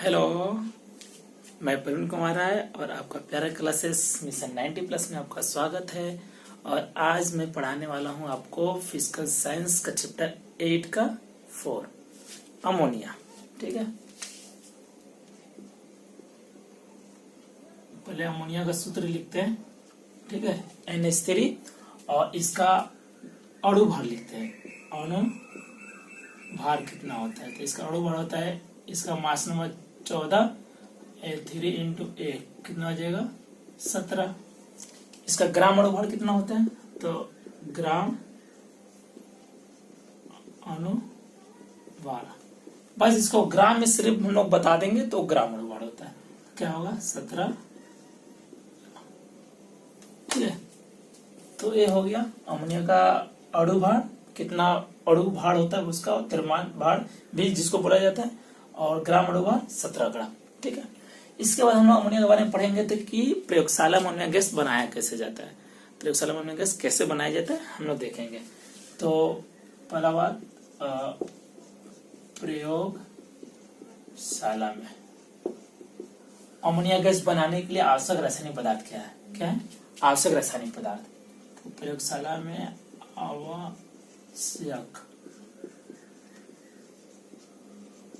Hello, मैं प्रवीण कुमार राय और आपका प्यारा क्लासेस मिशन 90+ में आपका स्वागत है। और आज मैं पढ़ाने वाला हूं आपको फिजिकल साइंस का चैप्टर 8 का 4 अमोनिया। ठीक है, पहले अमोनिया का सूत्र लिखते हैं। ठीक है, NH3 और इसका अणु भार लिखते हैं। अणु भार कितना होता है? तो इसका अणु भार होता है, इसका mass number 14 L3 into A कितना हो जाएगा 17। इसका ग्राम अणु भार कितना होता है? तो ग्राम अणु भार, बस इसको ग्राम में सिर्फ हम लोग बता देंगे तो ग्राम अणु भार होता है। क्या होगा 17। ठीक है, तो ये हो गया अमोनिया का अणु भार। कितना अणु भार होता है उसका द्रव्यमान भार भी जिसको बोला जाता है, और ग्राम अणु भार 17 ग्राम। ठीक है, इसके बाद हम लोग अमोनिया के बारे में पढ़ेंगे तो कि प्रयोगशाला में अमोनिया गैस बनाया कैसे जाता है, प्रयोगशाला में अमोनिया गैस कैसे बनाया जाता है हम लोग देखेंगे। तो पहला बात, प्रयोगशाला में अमोनिया गैस बनाने के लिए आवश्यक रासायनिक पदार्थ क्या है? क्या है आवश्यक रासायनिक पदार्थ? तो प्रयोगशाला में आवश्यक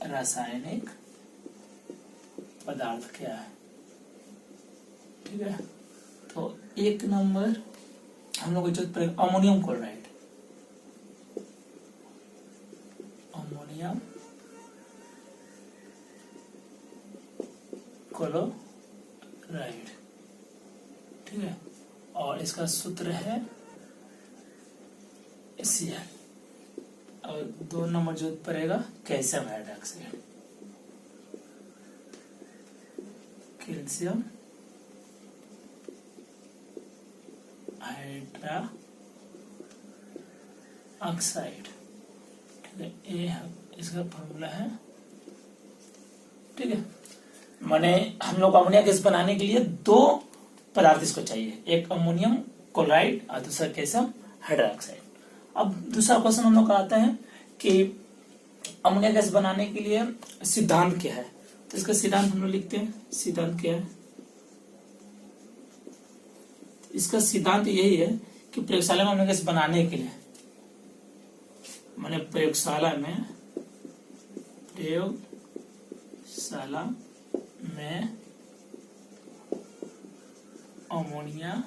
रासायनिक पदार्थ क्या है? ठीक है, तो एक नंबर हम लोग जो अमोनियम क्लोराइड, अमोनियम क्लोराइड। ठीक है, और इसका सूत्र है Cl। और 2 नंबर जो पड़ेगा कैल्शियम हाइड्रोक्साइड, कैल्शियम हाइड्रोक्साइड। ठीक है, ये इसका फॉर्मूला है। ठीक है, माने हम लोग अमोनिया गैस बनाने के लिए 2 पदार्थ इसको चाहिए, एक अमोनियम क्लोराइड और दूसरा कैल्शियम हाइड्रोक्साइड। अब दूसरा क्वेश्चन हम लोग का आता है कि अमोनिया गैस बनाने के लिए सिद्धांत क्या है? तो इसका सिद्धांत हम लोग लिखते हैं। सिद्धांत क्या है? इसका सिद्धांत यही है कि प्रयोगशाला में अमोनिया गैस बनाने के लिए, माने प्रयोगशाला में अमोनिया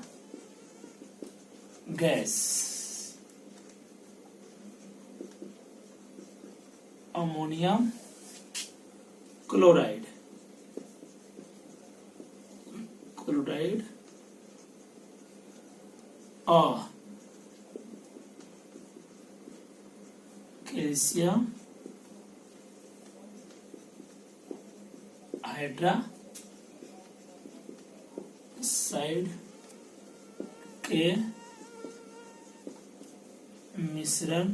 गैस, अमोनियम क्लोराइड और कैल्शियम हाइड्रोक्साइड के मिश्रण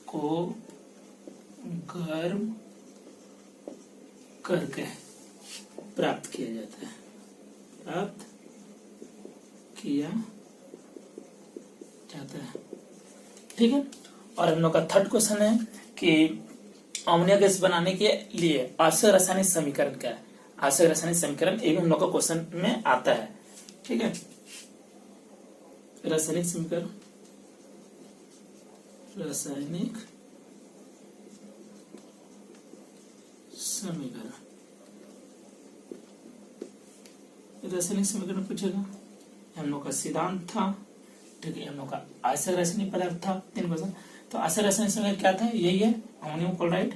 को गर्म करके प्राप्त किया जाता है, प्राप्त किया जाता है। ठीक है, और हम लोग का थर्ड क्वेश्चन है कि अमोनिया गैस बनाने के लिए आवश्यक रासायनिक समीकरण क्या है? आवश्यक रासायनिक समीकरण ये भी हम लोग का क्वेश्चन में आता है। ठीक है, रासायनिक समीकरण, रासायनिक समीकरण, रासायनिक समीकरण पूछेगा। हम लोग का सिद्धांत था। ठीक है, हम लोग का आवश्यक रासायनिक पदार्थ था 3 क्वेश्चन। तो आवश्यक रासायनिक समीकरण क्या था? यही है, अमोनियम क्लोराइड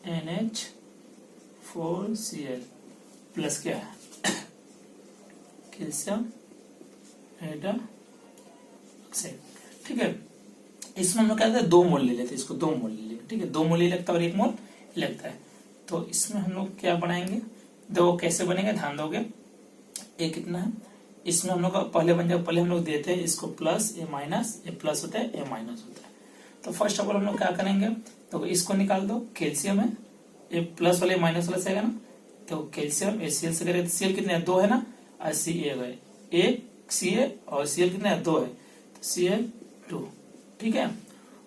NH4Cl प्लस क्या है कैल्शियम हाइड्रोक्साइड। ठीक है, इसमें हम लोग क्या करते हैं 2 मोल ले लेते हैं, इसको 2 मोल ले लेंगे। ठीक है, 2 मोल ही लगता है और 1 मोल लगता है। तो इसमें हम लोग क्या बनाएंगे, 2 कैसे बनेंगे ध्यान दोगे। ये कितना है, इसमें हम लोग का पहले बन जाए, पहले हम लोग देते हैं इसको प्लस, ये माइनस, ये प्लस होता है, ये माइनस होता है। तो फर्स्ट ऑफ ऑल हम लोग क्या करेंगे, तो इसको निकाल दो, कैल्शियम है, ये प्लस वाले माइनस वाले से आएगा ना, तो कैल्शियम ये Cl से करें, Cl कितने 2 है ना, और Ca गए 1 Ca और Cl कितने 2 है, तो Cl2। ठीक है,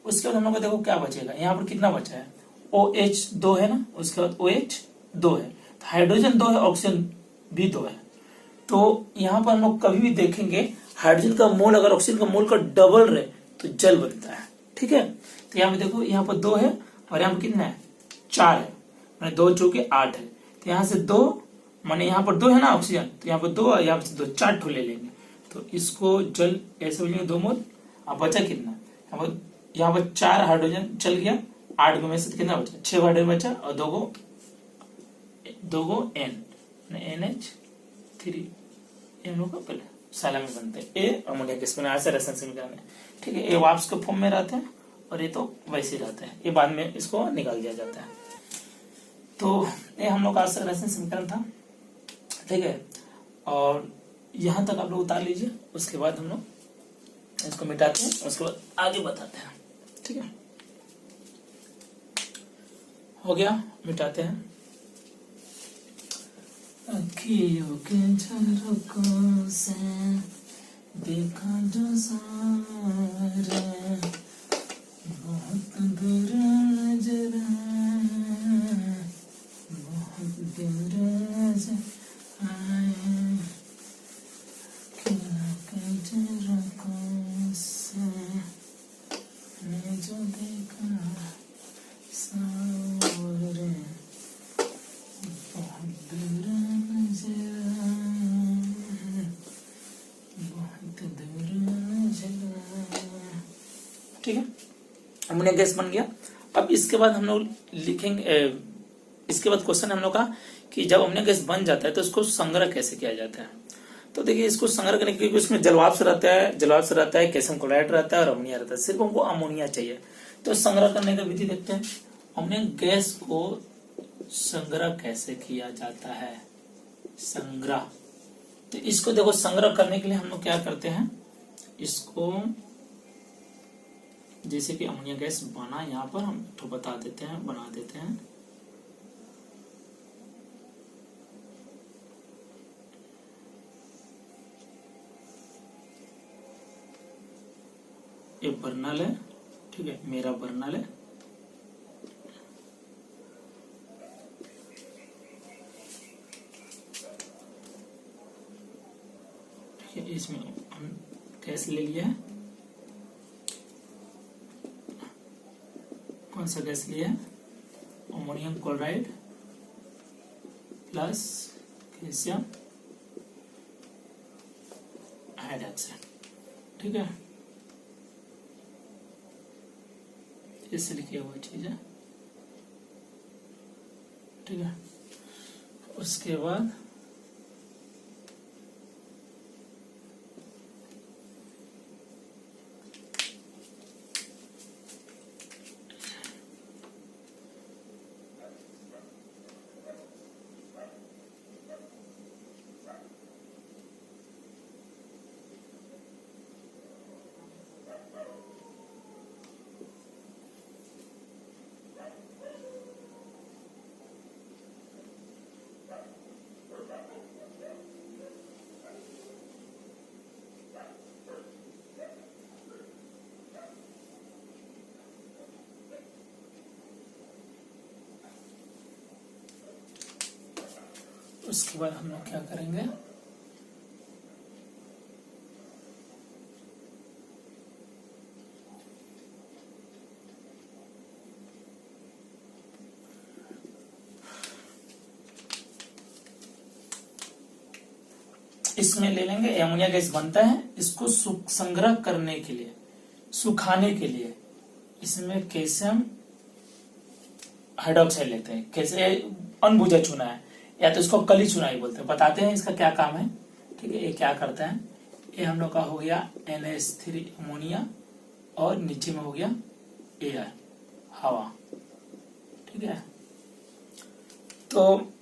उसके बाद हम लोग को देखो क्या बचेगा, यहाँ पर कितना बचा है, OH 2 है ना, उसके बाद OH 2 है, तो हाइड्रोजन 2 है, ऑक्सीजन भी 2 है। तो यहाँ पर हम लोग कभी भी देखेंगे हाइड्रोजन का मोल अगर ऑक्सीजन का मोल का डबल रहे तो जल बनता है। ठीक है, तो यहाँ पे देखो, यहाँ पर 2 है और यहाँ पर कितना है, 4 है, मैंने 2 चौके 8 है, तो यहाँ से 2 माने यहाँ पर 2 है ना ऑक्सीजन, तो यहाँ पर 2 और यहाँ पर 2, 4 ठो ले लेंगे, तो इसको जल ऐसे बोलेंगे 2 मोल। अब बचा कितना, यहाँ पर 4 हाइड्रोजन चल गया, 8 में से कितना बचा, 6 हाइड्रोजन बचा और 2 गो N NH3 इन लोगों का पहले साला में बनते हैं। ए अमोनिया गैस बना ऐसे रसायन समीकरण में। ठीक है, ए वाष्प के फॉर्म में रहते हैं और ये तो वैसे ही रहते हैं, ये बाद में इसको निकाल दिया जाता है। तो ये हम लोग का रसायन समीकरण था। ठीक है, और यहां तक आप लोग उतार लीजिए, उसके बाद हम लोग इसको मिटाते हैं, उसके बाद आगे बताते हैं। ठीक है, हो गया, मिटाते हैं। अखियों के झरोकों से देखा जो सारे बहुत दूर नजर आए, बहुत दूर नजर आए, अखियों के झरोकों से मैं जो देखा सारे बहुत दूर नजर आए, बहुत दूर नजर आए। ठीक है, अमोनिया गैस बन गया। अब इसके बाद हम लोग लिखेंगे, इसके बाद क्वेश्चन हम लोग का कि जब अमोनिया गैस बन जाता है तो उसको संग्रह कैसे किया जाता है। तो देखिए, इसको संग्रह करने के लिए उसमें जलवाष्प रहता है, कैल्शियम क्लोराइड रहता है और अमोनिया रहता है, सिर्फ हमको अमोनिया चाहिए। तो संग्रह करने का विधि देखते हैं, अमोनिया गैस को संग्रह कैसे किया जाता है। संग्रह, तो इसको देखो, संग्रह करने के लिए हम लोग क्या करते हैं, इसको जैसे कि अमोनिया गैस बना, यहाँ पर हम तो बता देते हैं, बना देते हैं। ये बर्नल है, ठीक है, मेरा बर्नल है। ठीक है, इसमें हम गैस ले लिया है, कौन सा गैस लिया है, ammonium chloride plus calcium hydroxide. ठीक है, इससे लिखी हुआ चीज है। ठीक है, उसके बाद उसके बाद हम लोग क्या करेंगे, इसमें ले लेंगे, अमोनिया गैस बनता है, इसको संग्रह करने के लिए, सुखाने के लिए इसमें कैल्शियम हाइड्रोक्साइड लेते हैं। कैसे, अनबुझा चूना है या तो इसको कली चूना ही बोलते हैं। बताते हैं इसका क्या काम है। ठीक है, ये क्या करता है, ये हम लोग का हो गया NH3 अमोनिया और नीचे में हो गया एयर, हवा। ठीक है, तो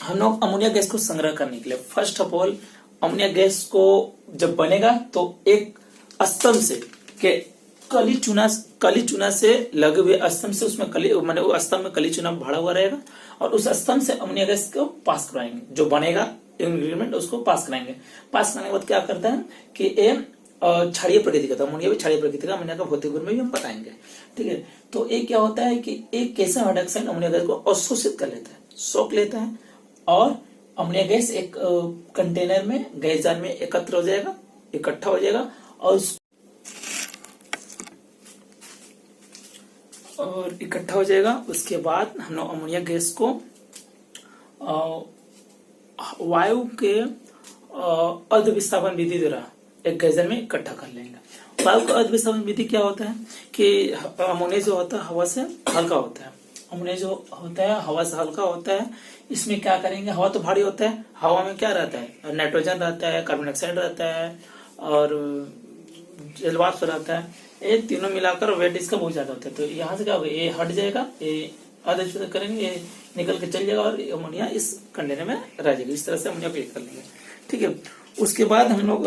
हम लोग अमोनिया गैस को संग्रह करने के लिए first of all ammonia gas को जब बनेगा तो एक स्तंभ से के कली चूना से लगे हुए स्तंभ से उसमें कली माने वो स्तंभ में कली चूना भरा हुआ रहेगा और उस स्तंभ से अमोनिया गैस को पास कराएंगे, जो बनेगा इंग्रेडिएंट उसको पास कराएंगे। पास कराने के बाद क्या करता है कि क्षारीय प्रकृति का, अमोनिया भी क्षारीय प्रकृति का, अमोनिया का भौतिक गुण में भी हम बताएंगे। ठीक है, तो एक क्या होता है कि एक कैल्शियम हाइड्रोक्साइड अमोनिया गैस को अवशोषित कर लेता है, सोख लेता है, और अमोनिया गैस एक कंटेनर में, गैस जार में एकत्र हो जाएगा, इकट्ठा हो जाएगा, और इकट्ठा हो जाएगा। उसके बाद हम लोग अमोनिया गैस को वायु के अर्ध विस्थापन विधि द्वारा एक गैस में इकट्ठा कर लेंगे। वायु का अर्ध विस्थापन विधि क्या होता है कि अमोनिया जो होता है हवा से हल्का होता है, अमोनिया जो होता है हवा से हल्का होता है। इसमें क्या करेंगे, हवा तो भारी होता है, हवा में क्या रहता है, नाइट्रोजन रहता है, कार्बन डाइऑक्साइड रहता है और जल वाष्प रहता है, ये तीनों मिलाकर वेट इसका बहुत ज्यादा होता है। तो यहाँ से क्या होगा, ये हट जाएगा, ये आधा करेंगे, ये निकल के चल जाएगा और अमोनिया इस कंटेनर में रह जाएगी। इस तरह से अमोनिया को कर लेंगे, ठीक है। उसके बाद हम लोग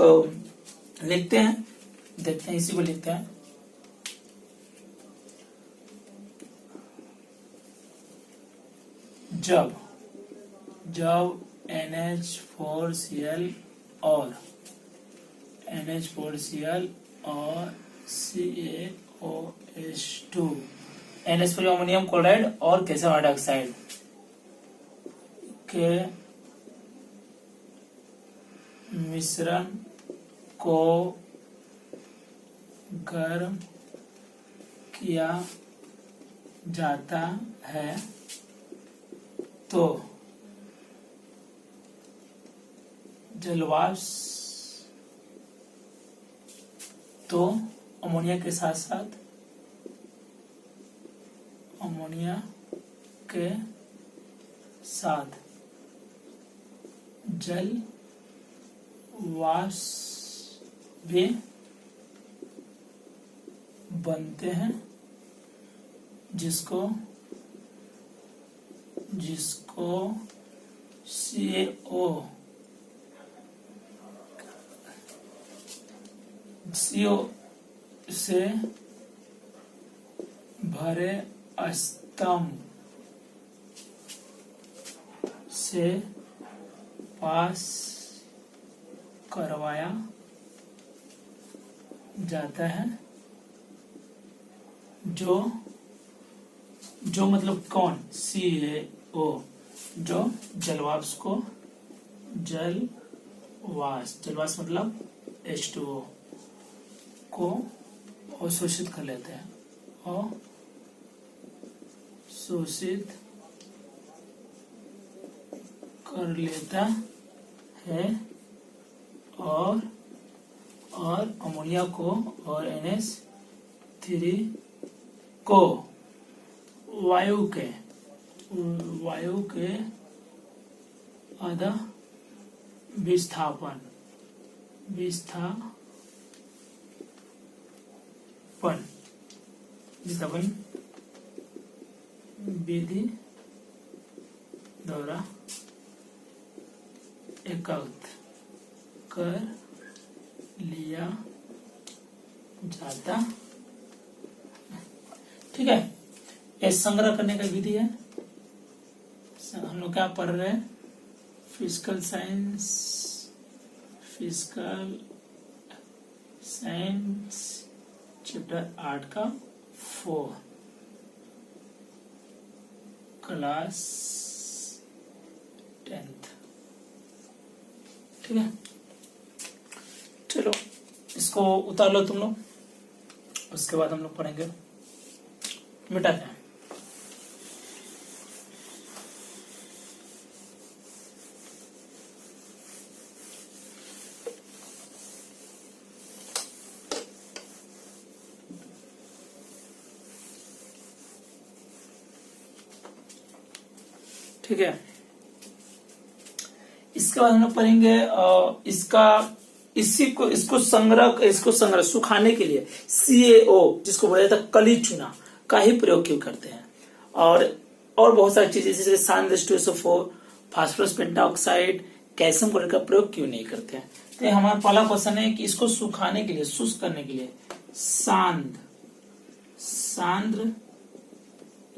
लिखते हैं, देखते हैं, इसी को लिखते हैं। जब NH4Cl और NH4Cl और CaOH2 NH4 अमोनियम क्लोराइड और कैल्शियम हाइड्रोक्साइड के मिश्रण को गर्म किया जाता है तो जलवाष्प तो अमोनिया के साथ जल वाष्प भी बनते हैं, जिसको CO से भरे स्तंभ से पास करवाया जाता है, जो मतलब कौन, CaO, जो जलवाष्प मतलब H2O को अवशोषित कर लेते हैं, अवशोषित कर लेता है और अमोनिया को और NH3 को वायु के आधा विस्थापन विधि द्वारा एकत्र कर लिया जाता, ठीक है। ये संग्रह करने का विधि है। हम लोग क्या पढ़ रहे हैं, फिजिकल साइंस चैप्टर 8 का 4 क्लास 10th, ठीक है। चलो इसको उतार लो तुम लोग, उसके बाद हम लोग पढ़ेंगे, मिटाते हैं। ठीक है, इसके बाद हम लोग पढ़ेंगे इसको संग्रह सुखाने के लिए CaO, जिसको बोला जाता है कली चूना, का ही प्रयोग क्यों करते हैं, और बहुत सारी चीजें जैसे सांद्र H2SO4, phosphorus pentoxide, calcium chloride का प्रयोग क्यों नहीं करते हैं। तो हमारा पहला क्वेश्चन है कि इसको सुखाने के लिए, शुष्क करने के लिए सांद्र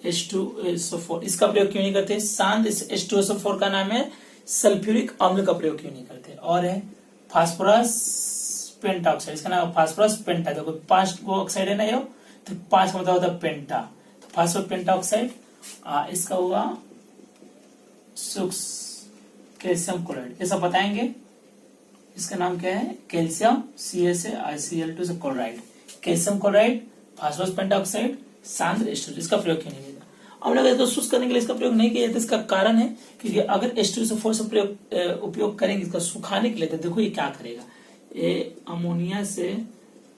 H2SO4 इसका प्रयोग क्यों नहीं करते। सांद्र H2SO4 का नाम है सल्फ्यूरिक अम्ल का प्रयोग क्यों नहीं करते। और है फास्फोरस पेंटाऑक्साइड, इसका नाम फास्फोरस पेंटा, देखो 5 ऑक्साइड है ना, ये तो 5 का मतलब होता है पेंटा, फास्फोरस पेंटाऑक्साइड, इसका हुआ कैल्शियम क्लोराइड, ये सब बताएंगे। इसका नाम क्या है, कैल्शियम CaCl2 से chloride, calcium chloride, phosphorus pentoxide, सांद्र एस्टर, इसका प्रयोग क्यों नहीं किया? हम लोग इसको शुष्क करने के लिए इसका प्रयोग नहीं किया जाता। इसका कारण है क्योंकि अगर H2SO4 से उपयोग करेंगे इसका सुखाने के लिए, तो देखो ये क्या करेगा, ये अमोनिया से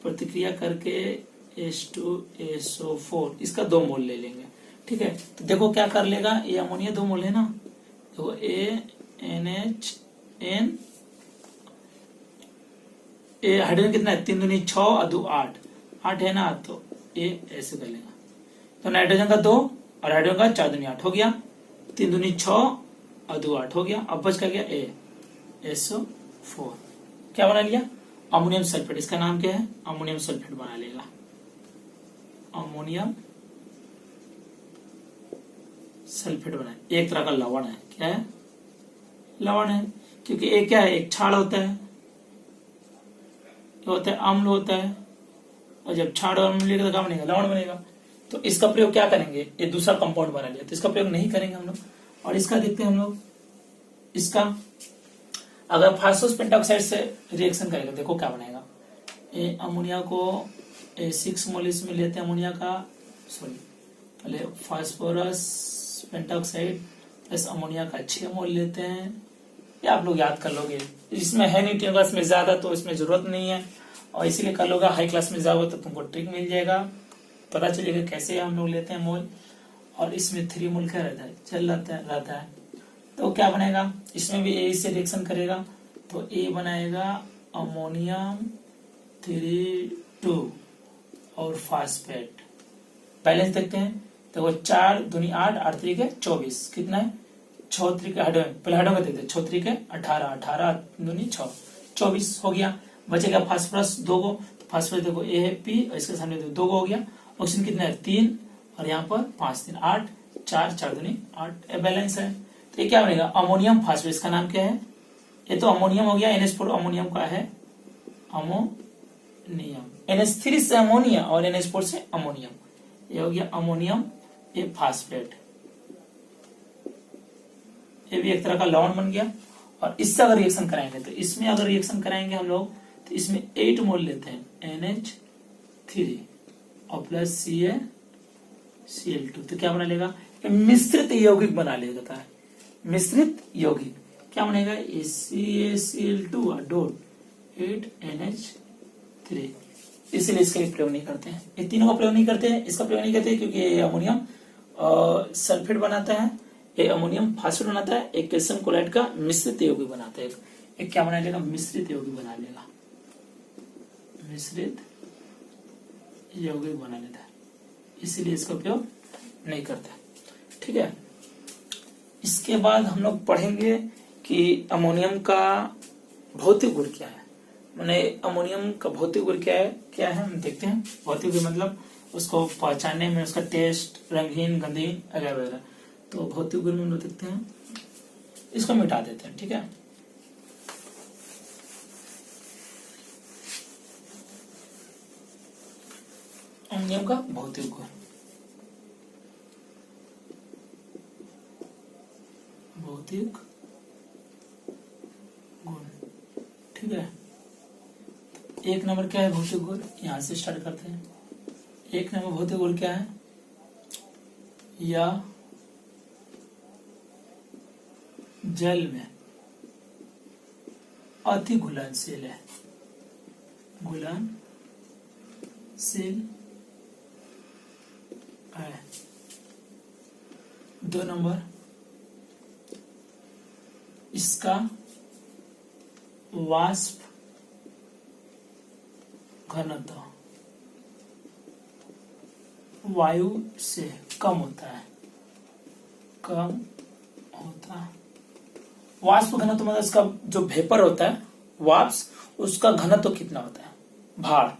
प्रतिक्रिया करके H2SO4 इसका 2 मोल ले लेंगे, ठीक है। तो देखो क्या कर लेगा, ये अमोनिया 2 मोल है ना, देखो ANHN, ये हाइड्रोजन कितना है, 3 दूनी 6 और 2 8 है ना, तो ये ऐसे कर लेगा। तो नाइट्रोजन का 2 और हाइड्रोजन का 4 दूनी 8 हो गया, 3 दूनी 6 और 2 8 हो गया। अब बच क्या गया, SO4, क्या बना लिया, अमोनियम सल्फेट। इसका नाम क्या है, अमोनियम सल्फेट बना लेगा, अमोनियम सल्फेट बना, एक तरह का लवण है। क्या है, लवण है, क्योंकि एक क्या है, एक क्षार होता है, होता है अम्ल होता है, और जब क्षार और अम्ल मिलेगा तो क्या बनेगा, लवण बनेगा। तो इसका प्रयोग क्या करेंगे, ये दूसरा कंपाउंड बना लिया, तो इसका प्रयोग नहीं करेंगे हम लोग। और इसका देखते हैं हम लोग, इसका अगर फास्फोरस पेंटाऑक्साइड से रिएक्शन करेगा, देखो क्या बनेगा, ये अमोनिया को 6 मोल इसमें लेते हैं अमोनिया का, सॉरी पहले फास्फोरस पेंटाऑक्साइड प्लस अमोनिया का 6 मोल लेते हैं, ये आप लोग याद कर लोगे, इसमें है नहीं 10 क्लास में ज्यादा, तो इसमें जरूरत नहीं है, और इसीलिए कर लोगे। हाई क्लास में जाओगे तो तुमको ट्रिक मिल जाएगा, पता चलेगा कैसे हम लोग लेते हैं मोल। और इसमें 3 मोल क्या रहता है, चल रहता है। तो क्या बनेगा, इसमें भी ए से रिएक्शन करेगा, तो ए बनाएगा अमोनियम 3,2 और फास्फेट। बैलेंस देखते हैं, तो वो 4 दूनी 8, 8 3 24, कितना है, 6 3 हाइड्रोजन, पहले हाइड्रोजन का देखते हैं, 6 3 18, 18 दूनी 6, 24 हो गया। बचेगा फास्फोरस 2 को, तो फास्फोरस देखो ए है P, और इसके सामने 2 को हो गया। ऑक्सीजन कितना है, 3, और यहाँ पर 5 3 8, 4 4 दूनी 8, बैलेंस है। तो ये क्या बनेगा, अमोनियम फास्फेट, इसका नाम क्या है, ये तो अमोनियम हो गया, NH4 अमोनियम का है, अमोनियम, NH3 से अमोनिया और NH4 से अमोनियम, ये हो गया अमोनियम ये फास्फेट, ये भी एक तरह का लवण बन गया। और इससे अगर रिएक्शन कराएंगे, तो इसमें अगर रिएक्शन कराएंगे हम लोग, तो इसमें 8 मोल लेते हैं NH3 और प्लस CaCl2, तो क्या बना लेगा, मिश्रित यौगिक बना लेगा, मिश्रित यौगिक क्या बनेगा, CaCl2 डॉट 8NH3। इसीलिए इसका प्रयोग नहीं करते हैं, ये तीनों का प्रयोग नहीं करते हैं। इसका प्रयोग नहीं करते क्योंकि ये अमोनियम सल्फेट बनाता है, ये अमोनियम फास्फेट बनाता है, एक कैल्शियम क्लोराइड का मिश्रित यौगिक बनाता है, एक क्या बना लेगा, मिश्रित यौगिक बना लेगा, मिश्रित यौगिक बना लेता है, इसीलिए इसका प्रयोग नहीं करता। ठीक है, इसके बाद हम लोग पढ़ेंगे कि अमोनियम का भौतिक गुण क्या है, माने अमोनियम का भौतिक गुण क्या है हम देखते हैं। भौतिक गुण मतलब उसको पहचानने में, उसका टेस्ट, रंगहीन, गंधहीन वगैरह वगैरह। तो भौतिक गुण में देखते हैं, इसको मिटा देते हैं। ठीक है, अमोनियम का भौतिक गुण, भौतिक गुण। ठीक है, एक नंबर क्या है भौतिक गुण, यहां से स्टार्ट करते हैं। एक नंबर भौतिक गुण क्या है, या जल में अति घुलनशील है, घुलनशील है। 2 नंबर, इसका वाष्प घनत्व वायु से कम होता है, कम होता। वाष्प घनत्व मतलब इसका जो वेपर होता है, वाष्प, उसका घनत्व कितना होता है, भार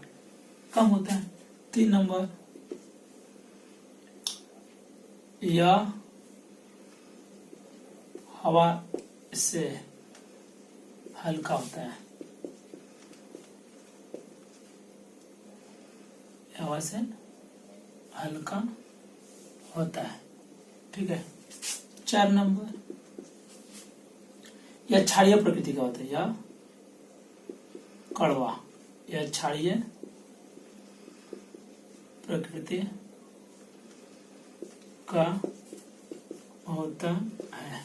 कम होता है। 3 नंबर, यह हवा से हल्का होता है, हवा से हल्का होता है। ठीक है, 4 नंबर, यह क्षारीय प्रकृति का होता है, या कड़वा, यह क्षारीय प्रकृति का होता है।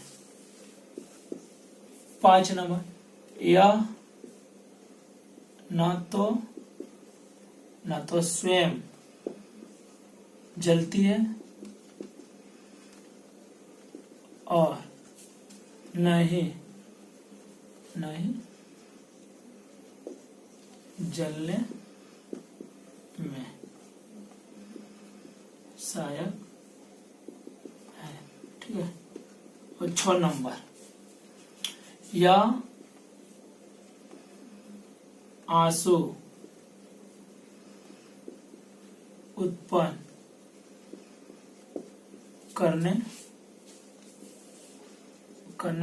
5 नंबर, यह न तो स्वयं जलती है और नहीं जलने में सहायक है। ठीक है, और 6 नंबर, या आंसू उत्पन्न करने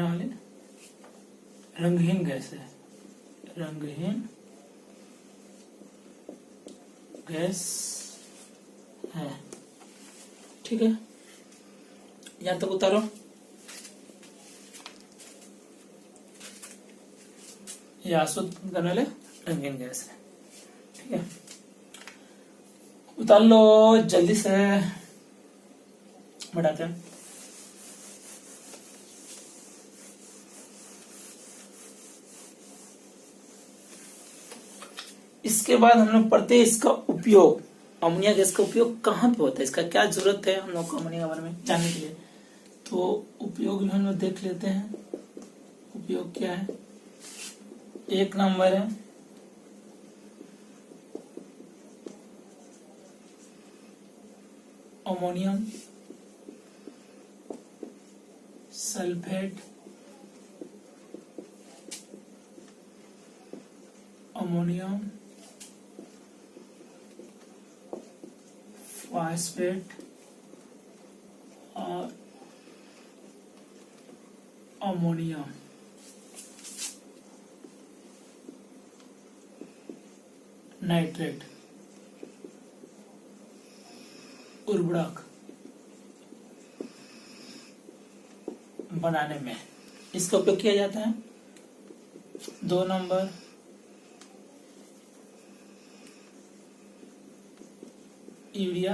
वाले रंगहीन गैस है, रंगहीन गैस है। ठीक है, यहां तक उतारो। यह आंसू उत्पन्न करने वाले रंगीन गैस है। ठीक है, उतार लो जल्दी से, बढ़ाते हैं। इसके बाद हम लोग पढ़ते हैं इसका उपयोग, अमोनिया गैस का उपयोग कहाँ पे होता है, इसका क्या जरूरत है हम लोग को अमोनिया के बारे में जानने के लिए। तो उपयोग भी हम लोग देख लेते हैं, उपयोग क्या है। 1 नंबर है अमोनियम सल्फेट, अमोनियम फास्फेट और अमोनियम नाइट्रेट उर्वरक बनाने में इसका उपयोग किया जाता है। 2 नंबर यूरिया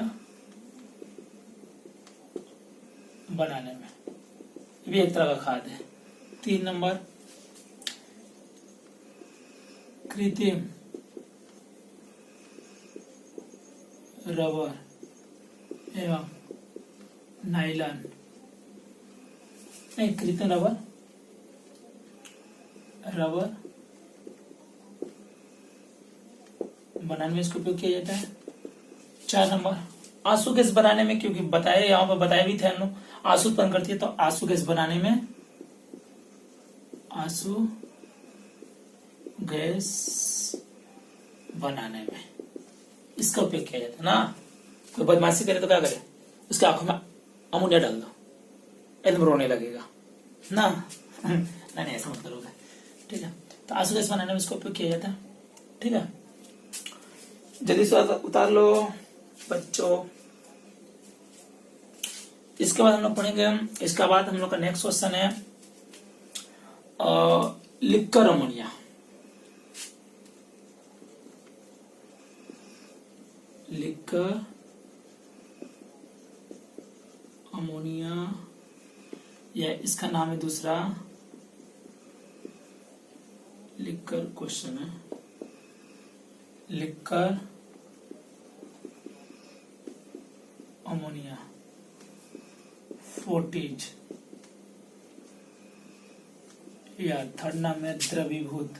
बनाने में, ये भी एक तरह का खाद है। 3 नंबर कृत्रिम रबर एवं नाइलॉन, नहीं कृत्रिम रबर बनाने में इसका उपयोग किया जाता है। 4 नंबर आंसू गैस बनाने में, क्योंकि बताए यहाँ पर बताए भी थे हम लोग, आंसू उत्पन्न करती है, तो आंसू गैस बनाने में, आंसू गैस बनाने में इसका उपयोग किया जाता है ना। कोई बदमाशी करे तो क्या करे, उसके आंखों में अमोनिया डाल दो, एकदम रोने लगेगा ना। नहीं ऐसा मत करोगे। ठीक है, तो आंसू गैस बनाने में इसका उपयोग किया जाता है। ठीक है, जल्दी से उतार लो बच्चों। इसके बाद हम लोग पढ़ेंगे, इसके बाद हम लोग का नेक्स्ट क्वेश्चन है लिक्कर अमोनिया। लिक्कर अमोनिया, या इसका नाम है दूसरा लिक्कर क्वेश्चन है, लिक्कर अमोनिया फोर्टीज, या थर्ड नाम है द्रवीभूत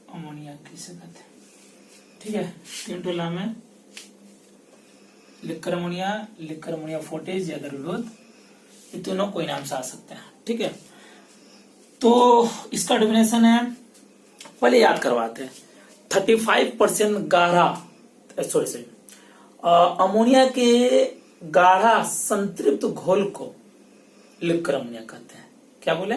अमोनिया किसे कहते हैं। ठीक है, 3 टोला में लिक्कर अमोनिया फोर्टीज या द्रवीभूत, ये तीनों कोई नाम से आ सकते हैं। ठीक है, तो इसका डेफिनेशन है, पहले याद करवाते हैं। 35% गाढ़ा, सॉरी अमोनिया के गाढ़ा संतृप्त घोल को लिक्कर अमोनिया कहते हैं। क्या बोले,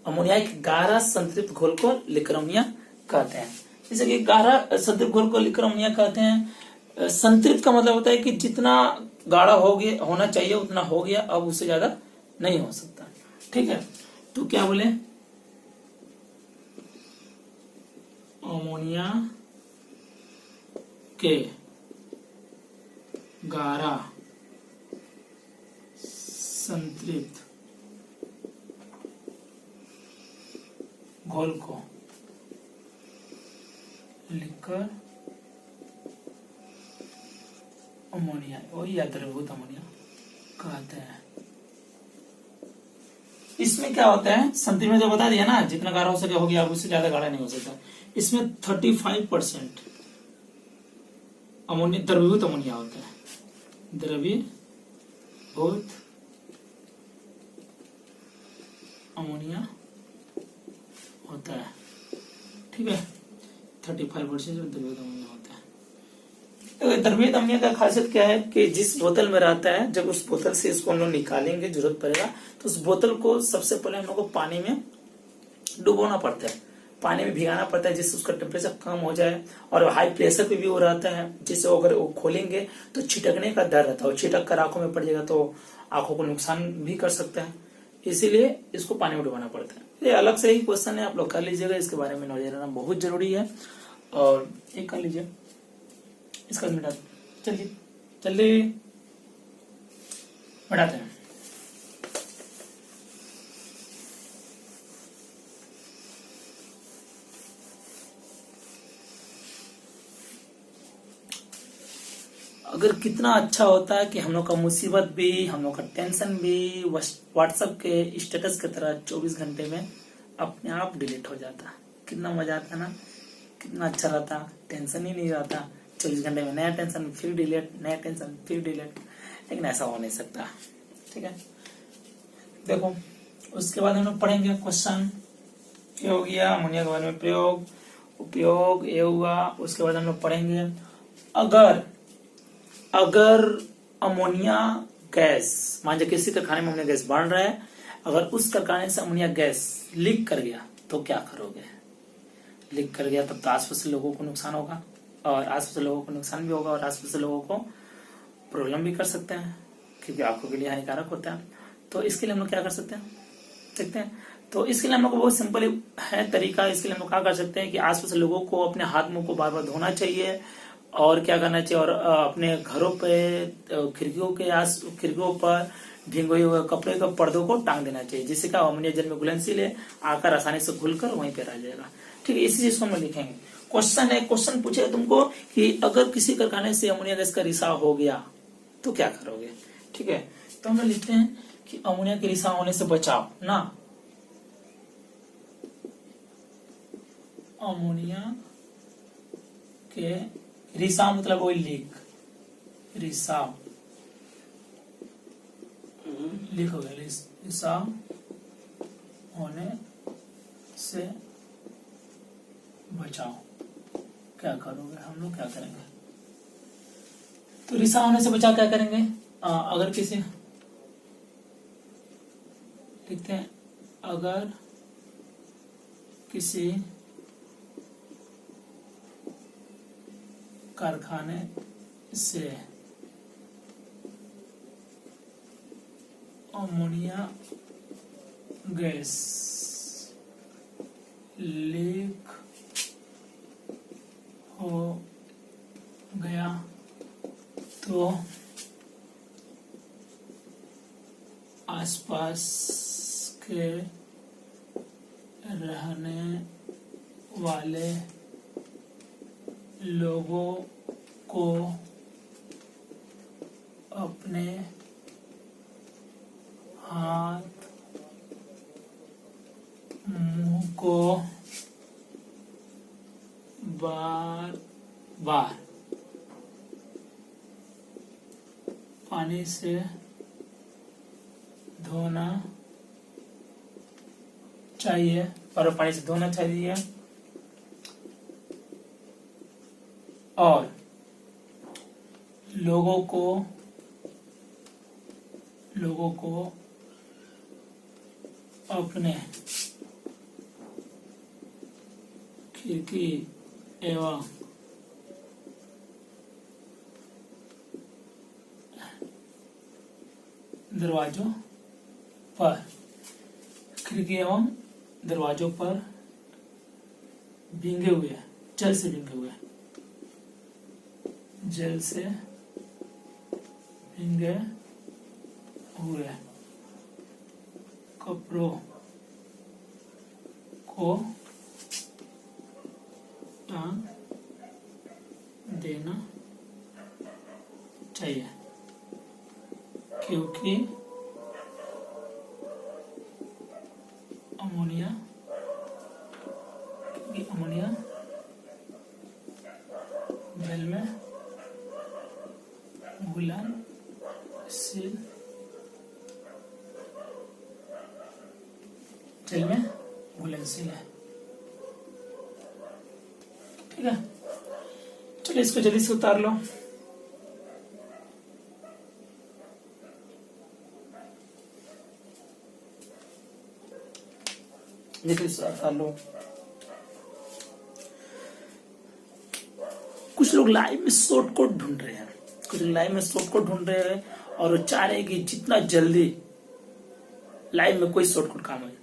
अमोनिया के गाढ़ा संतृप्त घोल को लिक्कर अमोनिया कहते हैं। जैसे कि गाढ़ा संतृप्त घोल को लिक्विड अमोनिया कहते हैं। संतृप्त का मतलब होता है कि जितना गाढ़ा हो गया होना चाहिए उतना हो गया, अब उससे ज्यादा नहीं हो सकता। ठीक है, तो क्या बोले, अमोनिया के गाढ़ा संतृप्त घोल को लिखकर अमोनिया, वही या द्रवभूत अमोनिया कहते हैं। इसमें क्या होता है, संतृप्त में तो बता दिया ना, जितना गाढ़ा हो सके हो गया, अब उससे ज्यादा गाढ़ा नहीं हो सकता। इसमें 35% अमोनिया द्रवीभूत अमोनिया होता है, द्रवीभूत अमोनिया होता है। ठीक है, 35% द्रवीभूत अमोनिया होता है। द्रवीभूत अमोनिया का खासियत क्या है कि जिस बोतल में रहता है, जब उस बोतल से इसको हम लोग निकालेंगे, जरूरत पड़ेगा तो उस बोतल को सबसे पहले हम लोग को पानी में डुबोना पड़ता है, पानी में भिगाना पड़ता है, जिससे उसका टेम्परेचर कम हो जाए। और हाई प्रेशर पे भी वो रहता है, जिससे अगर वो खोलेंगे तो छिटकने का डर रहता है, छिटक कर आंखों में पड़ जाएगा तो आंखों को नुकसान भी कर सकता है, इसीलिए इसको पानी में डुबाना पड़ता है। ये अलग से ही क्वेश्चन है, आप लोग कर लीजिएगा, इसके बारे में नॉलेज रहना बहुत जरूरी है। और एक कर लीजिए इसका मिटा, चलिए जल्दी बढ़ाते हैं। अगर कितना अच्छा होता है कि हम लोग का मुसीबत भी, हम लोग का टेंशन भी व्हाट्सएप के स्टेटस की तरह 24 घंटे में अपने आप डिलीट हो जाता। कितना मजा आता ना, कितना अच्छा रहता, टेंशन ही नहीं रहता। 24 घंटे में नया टेंशन फिर डिलीट, नया टेंशन फिर डिलीट, लेकिन ऐसा हो नहीं सकता। ठीक है, देखो उसके बाद हम लोग पढ़ेंगे क्वेश्चन, ये हो गया अमोनिया के बारे में, प्रयोग उपयोग ये हुआ। उसके बाद हम लोग पढ़ेंगे अगर अमोनिया गैस, मान लीजिए किसी कारखाने में अमोनिया गैस बन रहा है, अगर उस कारखाने से अमोनिया गैस लीक कर गया तो क्या करोगे। लीक कर गया तब तो आसपास के लोगों को नुकसान होगा, और आसपास के लोगों को नुकसान भी होगा, और आसपास के लोगों को प्रॉब्लम भी कर सकते हैं, क्योंकि आंखों के लिए हानिकारक होता है। तो इसके लिए हम लोग क्या कर सकते हैं, देखते हैं। तो इसके लिए हम लोग को बहुत सिंपल है तरीका। इसके लिए हम लोग क्या कर सकते हैं कि आसपास लोगों को अपने हाथ मुंह को बार बार धोना चाहिए, और क्या करना चाहिए, और अपने घरों पे खिड़कियों पर भीगे हुए कपड़े का पर्दों को टांग देना चाहिए, जिससे क्या अमोनिया जल में घुलनशील है, आकर आसानी से घुलकर वहीं पे रह जाएगा। ठीक है, इसी चीज को हम लिखेंगे। क्वेश्चन है, क्वेश्चन पूछेगा तुमको कि अगर किसी कारखाने से अमोनिया गैस का रिसाव हो गया तो क्या करोगे। ठीक है, तो हम लोग लिखते हैं कि अमोनिया के रिसाव होने से बचाव ना, अमोनिया के रिसाव मतलब वही लीक, रिसाव लीक हो गया, रिसाव होने से बचाओ, क्या करोगे, हम लोग क्या करेंगे। तो रिसाव होने से बचाव क्या करेंगे, अगर किसी लिखते हैं, अगर किसी कारखाने से अमोनिया गैस लीक हो गया तो आसपास के रहने वाले लोगों को अपने हाथ मुंह को बार बार पानी से धोना चाहिए, और पानी से धोना चाहिए, और लोगों को अपने खिड़की एवं दरवाजों पर, खिड़की एवं दरवाजों पर भींगे हुए, जल से भींगे हुए, जल से भींगे हुए कपड़ों को टांग देना चाहिए, क्योंकि अमोनिया जल में घुलनशील, जल में घुलनशील है। ठीक है, चलिए इसको जल्दी से उतार लो। जल्दी से उतार लो। कुछ लोग लाइव में शॉर्टकट ढूंढ रहे हैं, और वो चाह रहे हैं कि जितना जल्दी लाइव में कोई शॉर्टकट काम है।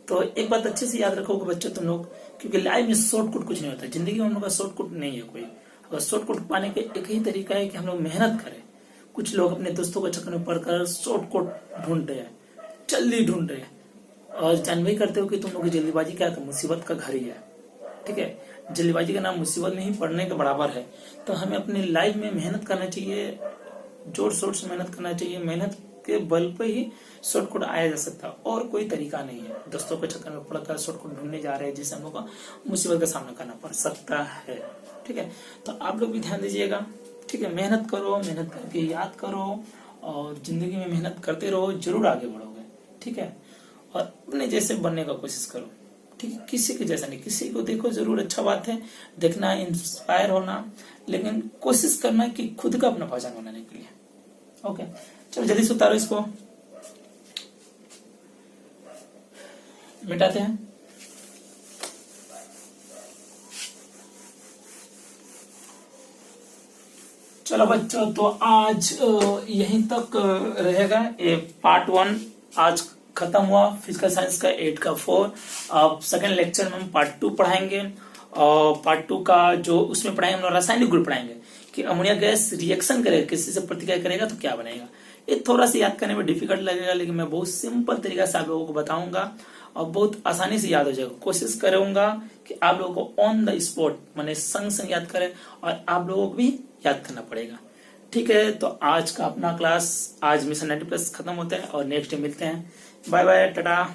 तो एक बात अच्छे से याद रखोगे बच्चों तुम लोग, क्योंकि लाइव में शॉर्टकट कुछ नहीं होता, जिंदगी में हम लोग का शॉर्टकट नहीं है कोई। अगर शॉर्टकट पाने का एक ही तरीका है कि हम लोग मेहनत करें। कुछ लोग अपने दोस्तों के चक्कर में पढ़कर शॉर्टकट ढूंढ रहे हैं, जल्दी ढूंढ रहे हैं, और जानबूझ करते हो कि तुम लोग की जल्दीबाजी क्या है, मुसीबत का घर ही है। ठीक है, जल्दीबाजी का नाम मुसीबत में ही पढ़ने के बराबर है। तो हमें अपनी लाइफ में मेहनत करना चाहिए, जोर शोर से मेहनत करना चाहिए। मेहनत के बल पे ही शॉर्टकट आया जा सकता है, और कोई तरीका नहीं है। दोस्तों के चक्कर में पड़कर शॉर्टकट ढूंढने जा रहे हैं, जिससे हम लोग को मुसीबत का सामना करना पड़ सकता है। ठीक है, तो आप लोग भी ध्यान दीजिएगा। ठीक है, मेहनत करो, मेहनत करके याद करो, और जिंदगी में मेहनत करते रहो, जरूर आगे बढ़ोगे। ठीक है, और अपने जैसे बनने का कोशिश करो। ठीक है, किसी के जैसा नहीं, किसी को देखो जरूर, अच्छा बात है देखना, इंस्पायर होना, लेकिन कोशिश करना कि खुद का अपना पहचान बनाने के लिए। ओके, चलो जल्दी से उतारो इसको, मिटाते हैं। चलो बच्चों, तो आज यहीं तक रहेगा ये पार्ट 1 आज खत्म हुआ, फिजिकल साइंस का 8 का 4। अब सेकेंड लेक्चर में हम पार्ट 2 पढ़ाएंगे, और पार्ट 2 का जो उसमें पढ़ाएंगे हम लोग रासायनिक गुण पढ़ाएंगे कि अमोनिया गैस रिएक्शन करेगा, किसी से प्रतिक्रिया करेगा तो क्या बनेगा। ये थोड़ा सा याद करने में डिफिकल्ट लगेगा, लेकिन मैं बहुत सिंपल तरीका से आप लोगों को बताऊंगा, और बहुत आसानी से याद हो जाएगा। कोशिश करूंगा कि आप लोगों को ऑन द स्पॉट माने संग संग याद करें, और आप लोगों को भी याद करना पड़ेगा। ठीक है, तो आज का अपना क्लास आज मिशन 90+ खत्म होता है, और नेक्स्ट डे मिलते हैं। Bye bye, Tata.